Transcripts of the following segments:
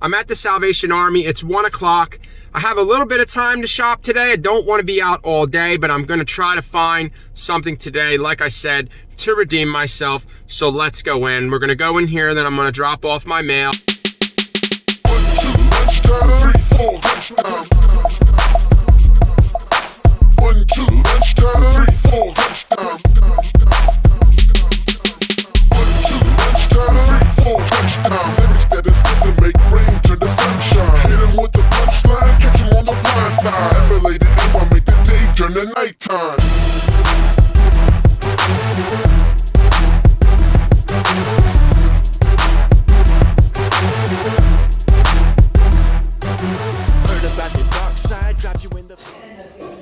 I'm at the Salvation Army. It's 1 o'clock. I have a little bit of time to shop today. I don't want to be out all day, but I'm going to try to find something today, like I said, to redeem myself. So let's go in. We're going to go in here, then I'm going to drop off my mail. 1, 2, lunchtime, 3, 4, lunchtime. 1, 2, lunchtime, 3, 4, lunchtime. 1, 2, lunchtime, 3, 4, lunchtime. Lyrics that is good to make rain turn to sunshine. Hit 'em with the punchline, catch 'em on the blind side. Elevated and make the day turn to nighttime.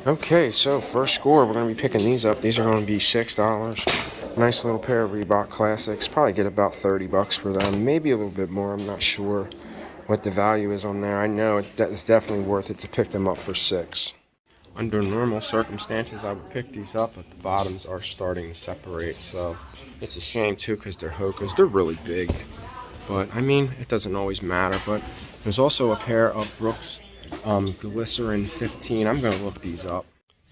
Okay, so first score, we're going to be picking these up. These are going to be $6. Nice little pair of Reebok Classics. Probably get about 30 bucks for them. Maybe a little bit more. I'm not sure what the value is on there. I know it's definitely worth it to pick them up for $6. Under normal circumstances, I would pick these up, but the bottoms are starting to separate. So it's a shame, too, because they're Hokas. They're really big. But, I mean, it doesn't always matter. But there's also a pair of Brooks Glycerin 15. I'm going to look these up.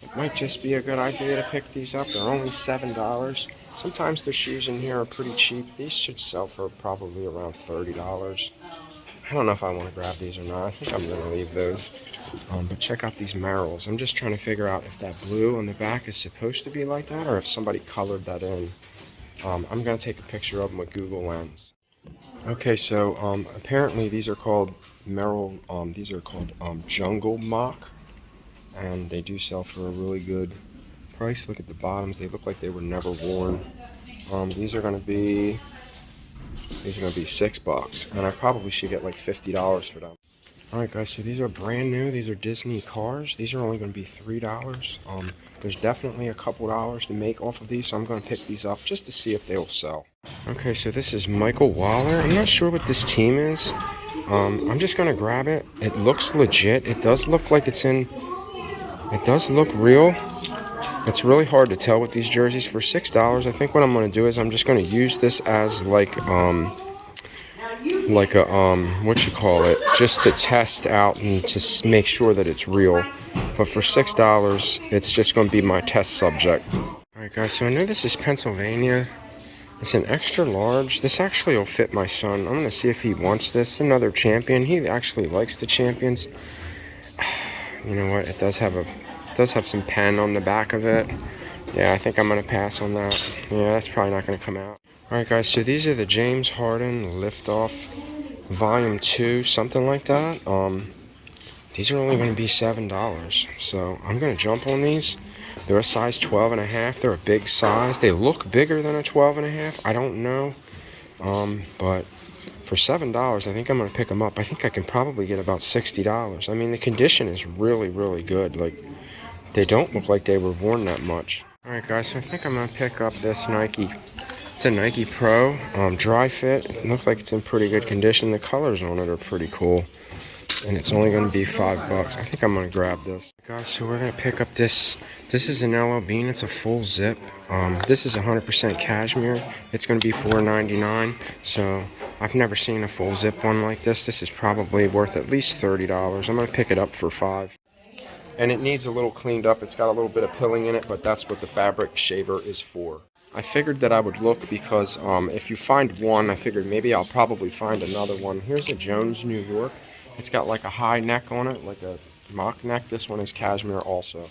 It might just be a good idea to pick these up. They're only $7. Sometimes the shoes in here are pretty cheap. These should sell for probably around $30. I don't know if I want to grab these or not. I think I'm going to leave those. But check out these Merrells. I'm just trying to figure out if that blue on the back is supposed to be like that or if somebody colored that in. I'm going to take a picture of them with Google Lens. Okay, so apparently these are called Merrell, these are called Jungle Mock, and they do sell for a really good price. Look at the bottoms; they look like they were never worn. These are going to be $6, and I probably should get like $50 for them. All right, guys, so these are brand new. These are Disney cars. These are only going to be $3. There's definitely a couple dollars to make off of these, so I'm going to pick these up just to see if they will sell. Okay, so this is Michael Waller. I'm not sure what this team is. I'm just going to grab it. It looks legit. It does look like it does look real. It's really hard to tell with these jerseys. For $6, I think what I'm going to do is I'm just going to use this as like a just to test out and to make sure that it's real. But for $6, it's just going to be my test subject. All right, guys, so I know this is Pennsylvania. It's an extra large. This actually will fit my son. I'm going to see if he wants this. Another champion. He actually likes the champions. You know what? It does have some pen on the back of it. Yeah, I think I'm going to pass on that. Yeah, that's probably not going to come out. All right, guys, so these are the James Harden Liftoff Volume 2, something like that. These are only going to be $7. So I'm going to jump on these. They're a size 12.5. They're a big size. They look bigger than a 12.5. I don't know. But for $7, I think I'm going to pick them up. I think I can probably get about $60. I mean, the condition is really, really good. Like, they don't look like they were worn that much. All right, guys, so I think I'm going to pick up this Nike. It's a Nike Pro dry fit. It looks like it's in pretty good condition. The colors on it are pretty cool. And it's only going to be $5. I think I'm going to grab this. Guys, so we're going to pick up this. This is an LL Bean. It's a full zip. This is 100% cashmere. It's going to be $4.99. So I've never seen a full zip one like this. This is probably worth at least $30. I'm going to pick it up for $5. And it needs a little cleaned up. It's got a little bit of pilling in it, but that's what the fabric shaver is for. I figured that I would look because if you find one, I figured maybe I'll probably find another one. Here's a Jones New York. It's got like a high neck on it, like a mock neck. This one is cashmere also.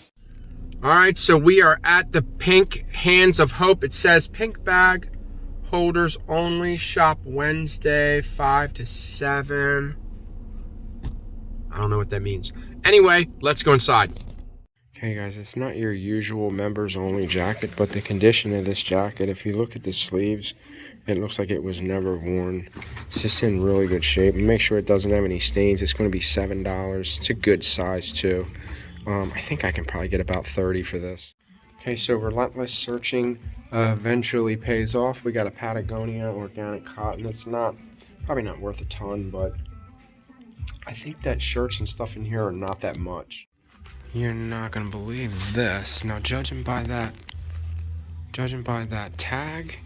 All right, so we are at the Pink Hands of Hope. It says pink bag holders only. Shop Wednesday, 5 to 7. I don't know what that means. Anyway, let's go inside. Okay, guys, it's not your usual members only jacket, but the condition of this jacket, if you look at the sleeves, it looks like it was never worn. It's just in really good shape. Make sure it doesn't have any stains. It's going to be $7. It's a good size, too. I think I can probably get about $30 for this. Okay, so relentless searching eventually pays off. We got a Patagonia organic cotton. It's probably not worth a ton, but I think that shirts and stuff in here are not that much. You're not going to believe this. Now, judging by that tag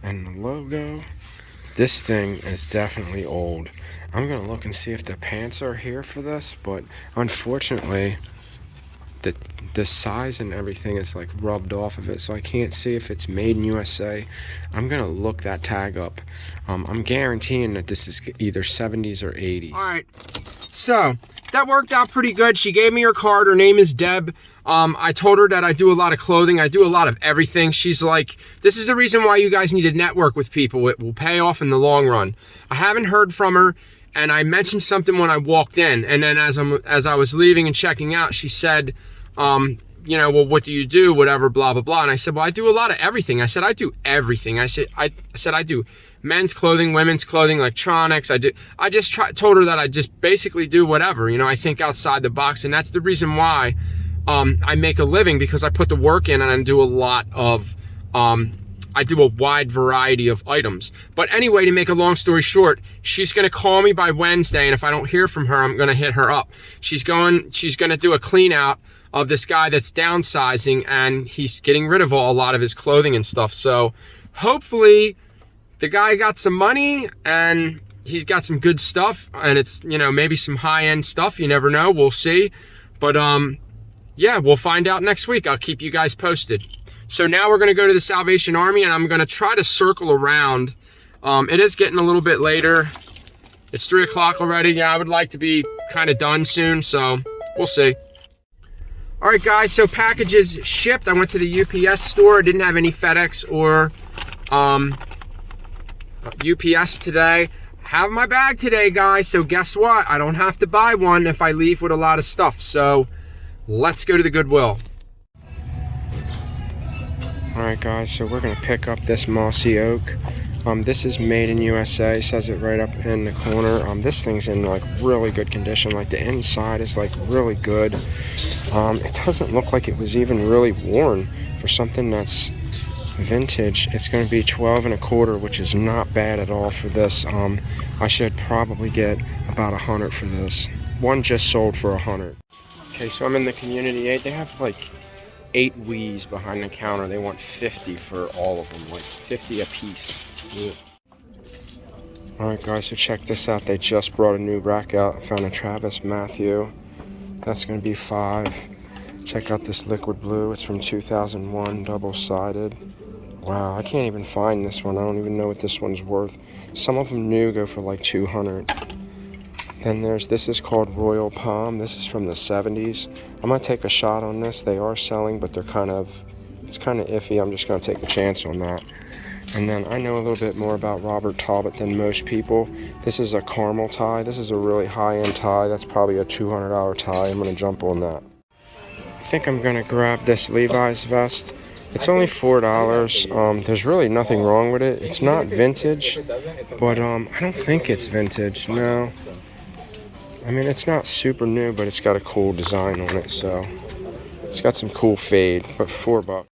and the logo, This thing is definitely old. I'm gonna look and see if the pants are here for this, but unfortunately, the size and everything is like rubbed off of it, so I can't see if it's made in USA. I'm gonna look that tag up. I'm guaranteeing that this is either 70s or 80s. All right, so that worked out pretty good. She gave me her card. Her name is Deb. I told her that I do a lot of clothing. I do a lot of everything. She's like, this is the reason why you guys need to network with people. It will pay off in the long run. I haven't heard from her, and I mentioned something when I walked in, and then as I was leaving and checking out, she said, you know, well, what do you do? Whatever, blah, blah, blah. And I said, well, I do a lot of everything. I said, I do everything. I said, I do men's clothing, women's clothing, electronics. I just told her that I just basically do whatever, you know, I think outside the box. And that's the reason why, I make a living, because I put the work in and I do a lot of, I do a wide variety of items. But anyway, to make a long story short, she's going to call me by Wednesday. And if I don't hear from her, I'm going to hit her up. She's going to do a clean out of this guy that's downsizing, and he's getting rid of a lot of his clothing and stuff. So hopefully the guy got some money and he's got some good stuff, and it's, you know, maybe some high-end stuff. You never know. We'll see. But yeah, we'll find out next week. I'll keep you guys posted. So now we're going to go to the Salvation Army, and I'm going to try to circle around. It is getting a little bit later. It's 3 o'clock already. Yeah, I would like to be kind of done soon, so we'll see. All right, guys, so packages shipped. I went to the UPS store. Didn't have any FedEx or UPS today. Have my bag today, guys, so guess what? I don't have to buy one if I leave with a lot of stuff. So let's go to the Goodwill. All right, guys, so we're gonna pick up this mossy oak. This is made in USA, says it right up in the corner. This thing's in like really good condition. Like the inside is like really good. It doesn't look like it was even really worn for something that's vintage. It's going to be 12 1/4, which is not bad at all for this. I should probably get about 100 for this. One just sold for 100. Okay, so I'm in the community 8. They have like 8 Wii's behind the counter. They want 50 for all of them, like 50 a piece. Yeah. Alright, guys, so check this out. They just brought a new rack out. I found a Travis Matthew. That's going to be 5. Check out this liquid blue. It's from 2001, double-sided. Wow, I can't even find this one. I don't even know what this one's worth. Some of them new go for like 200. Then this is called Royal Palm. This is from the 70s. I'm going to take a shot on this. They are selling, but it's kind of iffy. I'm just going to take a chance on that. And then I know a little bit more about Robert Talbot than most people. This is a caramel tie. This is a really high-end tie. That's probably a $200 tie. I'm going to jump on that. I think I'm going to grab this Levi's vest. It's only $4. There's really nothing wrong with it. It's not vintage, but I don't think it's vintage, no. I mean, it's not super new, but it's got a cool design on it, so it's got some cool fade, but $4.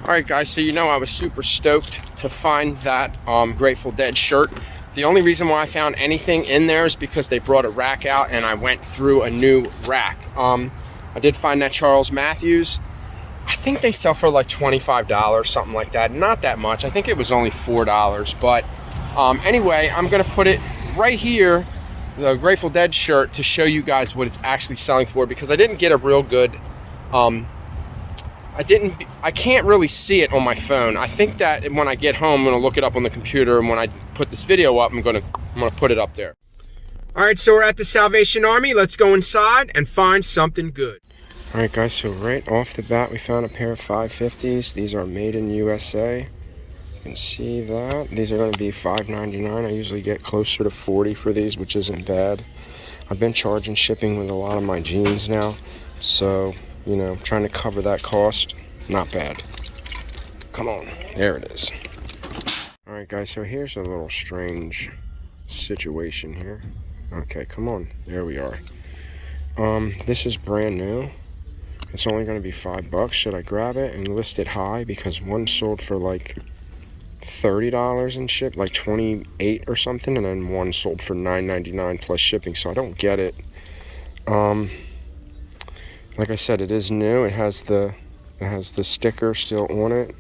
Alright, guys, so you know I was super stoked to find that Grateful Dead shirt. The only reason why I found anything in there is because they brought a rack out and I went through a new rack. I did find that Charles Matthews. I think they sell for like $25, something like that. Not that much. I think it was only $4. But anyway, I'm going to put it right here, the Grateful Dead shirt, to show you guys what it's actually selling for, because I didn't get a real good... I can't really see it on my phone. I think that when I get home, I'm going to look it up on the computer, and when I put this video up, I'm going to put it up there. All right, so we're at the Salvation Army. Let's go inside and find something good. All right, guys, so right off the bat, we found a pair of 550s. These are made in USA. You can see that. These are going to be $5.99. I usually get closer to $40 for these, which isn't bad. I've been charging shipping with a lot of my jeans now, so, you know, trying to cover that cost, not bad. Come on, there it is. All right, guys, so here's a little strange situation here. Okay, come on, there we are. This is brand new. It's only going to be $5. Should I grab it and list it high? Because one sold for like $30 in ship, like 28 or something, and then one sold for $9.99 plus shipping, so I don't get it. Like I said, it is new. It has the sticker still on it.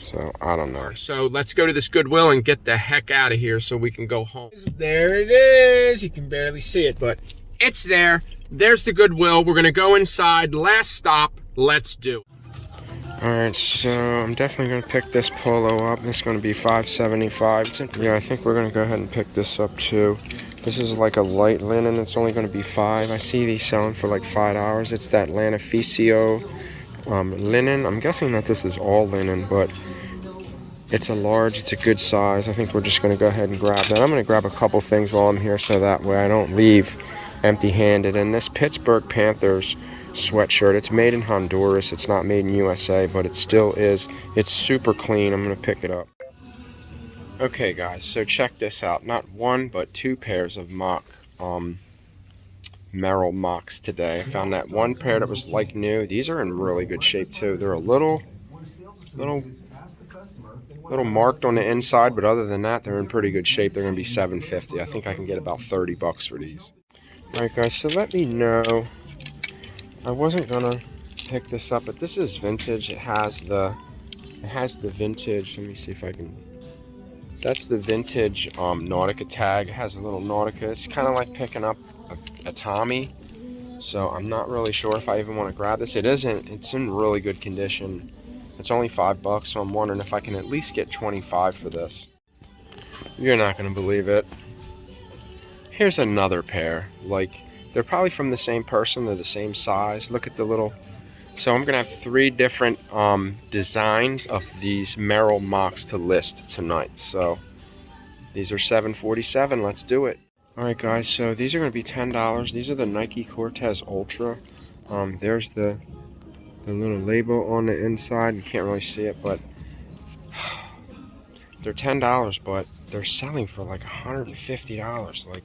So, I don't know. So let's go to this Goodwill and get the heck out of here so we can go home. There it is. You can barely see it, but it's there. There's the Goodwill. We're going to go inside. Last stop. Let's do it. Alright, so I'm definitely going to pick this polo up. This is going to be $5.75. Yeah, I think we're going to go ahead and pick this up too. This is like a light linen. It's only going to be $5. I see these selling for like $5. It's that Lanificio linen. I'm guessing that this is all linen, but it's a large. It's a good size. I think we're just going to go ahead and grab that. I'm going to grab a couple things while I'm here so that way I don't leave empty-handed. And this Pittsburgh Panthers sweatshirt, it's made in Honduras. It's not made in USA, but it still is. It's super clean. I'm going to pick it up. Okay, guys, so check this out. Not one, but two pairs of Merrell mocks today. I found that one pair that was like new. These are in really good shape too. They're a little marked on the inside, but other than that, they're in pretty good shape. They're going to be $7.50. I think I can get about $30 for these. All right, guys, so let me know. I wasn't gonna pick this up, but this is vintage. It has the vintage. Let me see if I can. That's the vintage Nautica tag. It has a little Nautica. It's kind of like picking up a Tommy. So I'm not really sure if I even want to grab this. It isn't. It's in really good condition. It's only $5, so I'm wondering if I can at least get 25 for this. You're not gonna believe it. Here's another pair. Like, they're probably from the same person. They're the same size. Look at the little. So I'm going to have 3 different designs of these Merrell mocks to list tonight. So these are $7.47. Let's do it. All right, guys. So these are going to be $10. These are the Nike Cortez Ultra. There's the little label on the inside. You can't really see it, but they're $10, but they're selling for like $150. Like,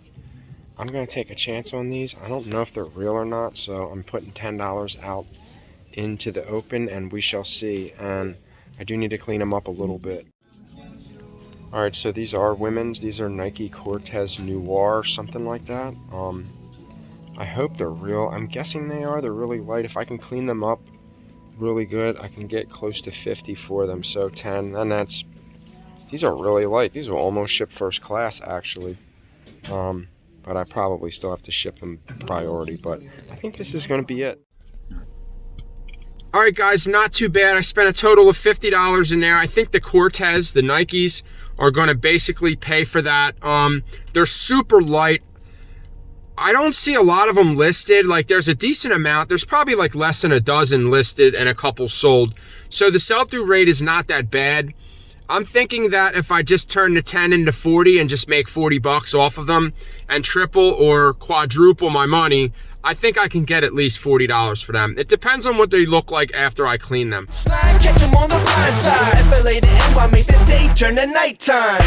I'm going to take a chance on these. I don't know if they're real or not, so I'm putting $10 out into the open, and we shall see. And I do need to clean them up a little bit. Alright, so these are women's. These are Nike Cortez Noir, something like that. I hope they're real. I'm guessing they are. They're really light. If I can clean them up really good, I can get close to 50 for them. So 10, and these are really light. These will almost ship first class, actually. But I probably still have to ship them priority, but I think this is going to be it. All right, guys, not too bad. I spent a total of $50 in there. I think the Cortez, the Nikes, are going to basically pay for that. They're super light. I don't see a lot of them listed. Like, there's a decent amount. There's probably like less than a dozen listed and a couple sold. So the sell-through rate is not that bad. I'm thinking that if I just turn the 10 into 40 and just make $40 off of them and triple or quadruple my money, I think I can get at least $40 for them. It depends on what they look like after I clean them. Catch them on the blind side. If I lay the end, why make the day turn to nighttime?